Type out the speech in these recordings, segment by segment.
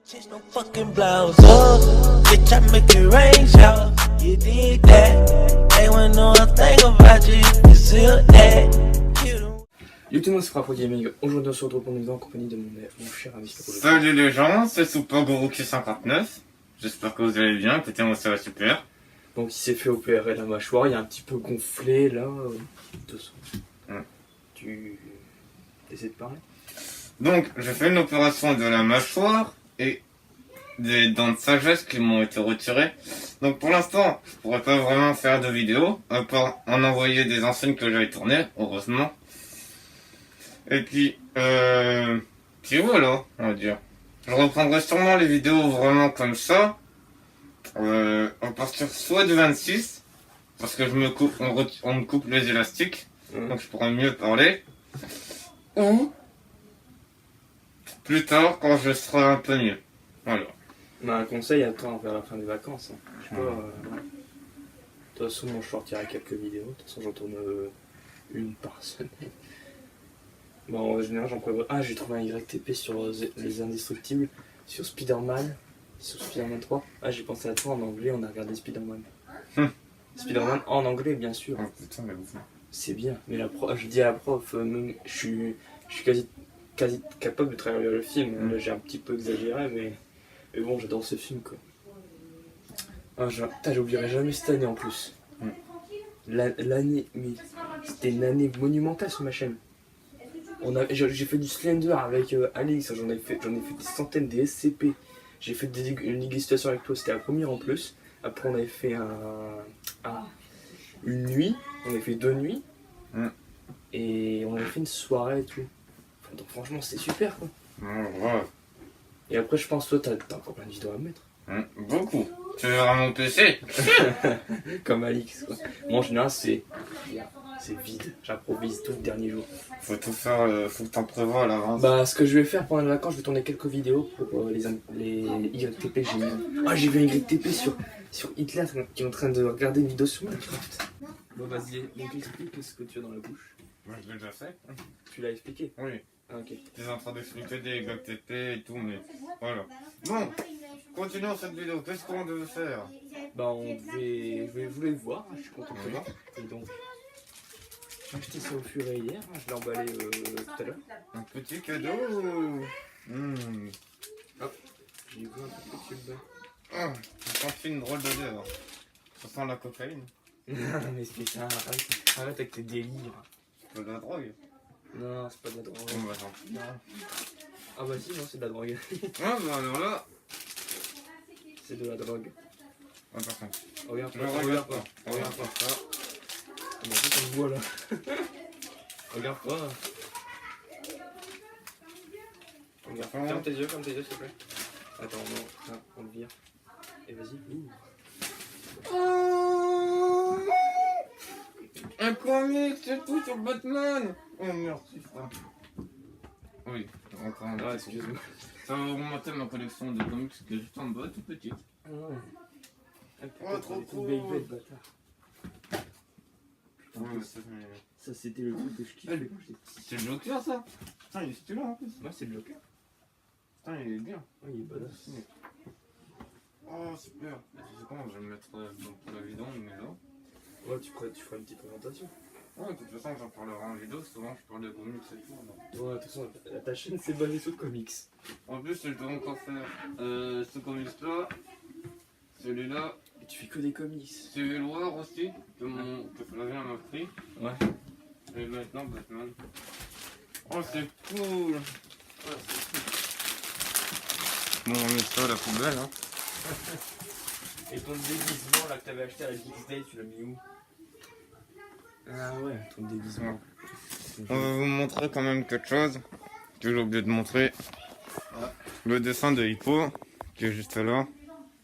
Change no fucking blouse up, bitch, I make it rain shower. You did that, they wouldn't know a thing about you, you still that. Yo tout le monde, c'est Frappro Gaming. Aujourd'hui on se retrouve pour une vidéo en compagnie de mon cher ami. Salut les gens, c'est SuperGoruki59. J'espère que vous allez bien, écoutez moi ça va super. Donc il s'est fait opérer la mâchoire, il est un petit peu gonflé là. Tu essaies de parler? Donc j'ai fait une opération de la mâchoire et des dents de sagesse qui m'ont été retirées. Donc pour l'instant, je pourrais pas vraiment faire de vidéo, à part en envoyer des enseignes que j'avais tournées, heureusement. Et puis voilà, on va dire. Je reprendrai sûrement les vidéos vraiment comme ça, à partir soit de 26, parce que on me coupe les élastiques, donc je pourrais mieux parler, ou plus tard quand je serai un peu mieux. Voilà. On a un conseil à toi vers la fin des vacances. Hein. Je sais pas. De toute façon, moi je sortirai quelques vidéos. De toute façon, j'en tourne une par semaine. Bon, en général, j'en prévois. Ah, j'ai trouvé un YTP sur les Indestructibles, sur Spider-Man, sur Spider-Man 3. Ah, j'ai pensé à toi en anglais, on a regardé Spider-Man. Spider-Man en anglais, bien sûr. Oh, putain, mais c'est bien, mais la prof, je dis à la prof, même, je suis quasi capable de traduire le film. Là, j'ai un petit peu exagéré, mais bon, j'adore ce film, quoi. Ah, j'oublierai jamais cette année en plus. L'année, mais c'était une année monumentale sur ma chaîne. J'ai fait du Slender avec Alix, j'en ai fait des centaines, des SCP. J'ai fait une dégustation avec toi, c'était la première en plus. Après on avait fait une nuit, on avait fait 2 nuits. Et on avait fait une soirée et tout. Enfin, donc franchement c'était super quoi. Ouais. Et après je pense toi t'as encore plein de vidéos à mettre. Beaucoup. Tu verras mon PC. Comme Alix quoi. Moi en général c'est vide, j'improvise tout le dernier jour. Faut tout faire, faut que t'en prévois à l'avance. Bah ce que je vais faire pendant les vacances, je vais tourner quelques vidéos pour les YTP que j'ai mis. Ah j'ai vu un YTP sur Hitler qui est en train de regarder une vidéo sur Minecraft. Bon vas-y, donc explique ce que tu as dans la bouche. Moi je l'ai déjà fait. Tu l'as expliqué? Oui. Ah ok. J'étais en train d'expliquer des YTP et tout, mais voilà. Bon, continuons cette vidéo. Qu'est-ce qu'on devait faire? Bah je voulais le voir, je suis content de voir. Et donc, j'ai acheté ça au fur et hier, je l'ai emballé tout à l'heure. Un petit cadeau. Hop, j'ai vu un petit tube. Ça sent une drôle d'odeur. Ça sent la cocaïne. Non mais c'est ça, arrête avec tes délires. C'est de la drogue. Non, c'est pas de la drogue. Bah non. Ah bah si, non, c'est de la drogue. Ah bah alors là. C'est de la drogue. Attention. Regarde pas. Regarde pas. Ah bah c'est comme voit là. Regarde pas. Regarde. Ferme tes yeux s'il te plaît. Attends, non, on le vire. Et vas-y, ouvre. Un comic, c'est tout sur Batman. Oh merde, c'est ça. Oui, encore un. Ah, excuse-moi. Ça va augmenter ma collection de comics qui est juste en bas, tout petite. Ah ouais. Oh, trop cool. Beyblade, bâtard. Ouais, ça c'était le truc que je kiffais quand j'étais petit. c'est le Joker ça. Putain, il est stylé en plus. Ouais, c'est le Joker. Putain, il est bien. Ouais, il est badass. Oh, super. C'est bon, je vais me mettre pour la vidéo, mais là. Ouais, tu feras une petite présentation. Ouais, de toute façon, j'en parlerai en vidéo. Souvent, je parle de comics et tout. Donc. Ouais, de toute façon, ta chaîne c'est basée sur le comics. En plus, je dois encore faire ce comics là, celui-là. Et tu fais que des comics. Civil War aussi, que Flavien m'a pris. Ouais. Et maintenant, Batman. Oh, c'est cool. Ouais, c'est cool. Bon, on met ça à la poubelle, hein. Et ton déguisement là que t'avais acheté à la Geeks Day, tu l'as mis où? Ah ouais, ton déguisement. On va vous montrer quand même quelque chose. J'ai oublié de montrer le dessin de Hippo qui est juste là.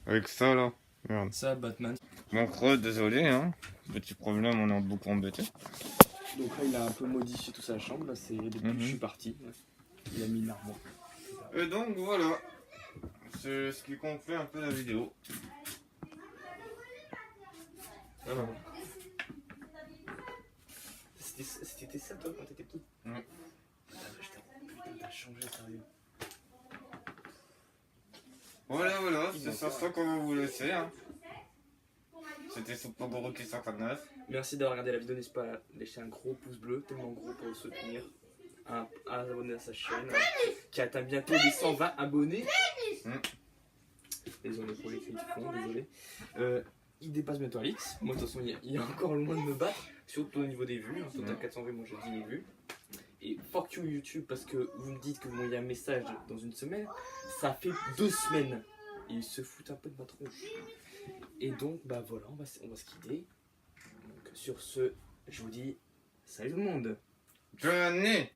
Avec ça là. Merde. Ça, Batman. Bon, creux, désolé, hein. Petit problème, on est beaucoup embêté. Donc là, il a un peu modifié toute sa chambre. Là, c'est depuis que je suis parti. Il a mis une armoire. Et donc voilà. C'est ce qui conclut un peu la vidéo. Ah non. C'était ça toi quand t'étais petit? Ouais. Putain, t'as changé sérieux. Voilà, c'est sur ça qu'on va vous laisser. Hein. C'était Soupogoro 59. Merci d'avoir regardé la vidéo, n'hésitez pas à lâcher un gros pouce bleu, tellement gros pour le soutenir. À abonner à sa chaîne, qui atteint bientôt les 120 abonnés. Désolé pour les cris de fond, désolé. Il dépasse bientôt Alix. Moi, de toute façon, il y a encore loin de me battre, surtout au niveau des vues. En total 400 vues, moi j'ai 10 000 vues. Et fuck you YouTube, parce que vous me dites que vous m'envoyez un message dans une semaine, ça fait 2 semaines. Et ils se foutent un peu de ma tronche. Et donc, bah voilà, on va se quitter. Donc, sur ce, je vous dis salut tout le monde. Johnny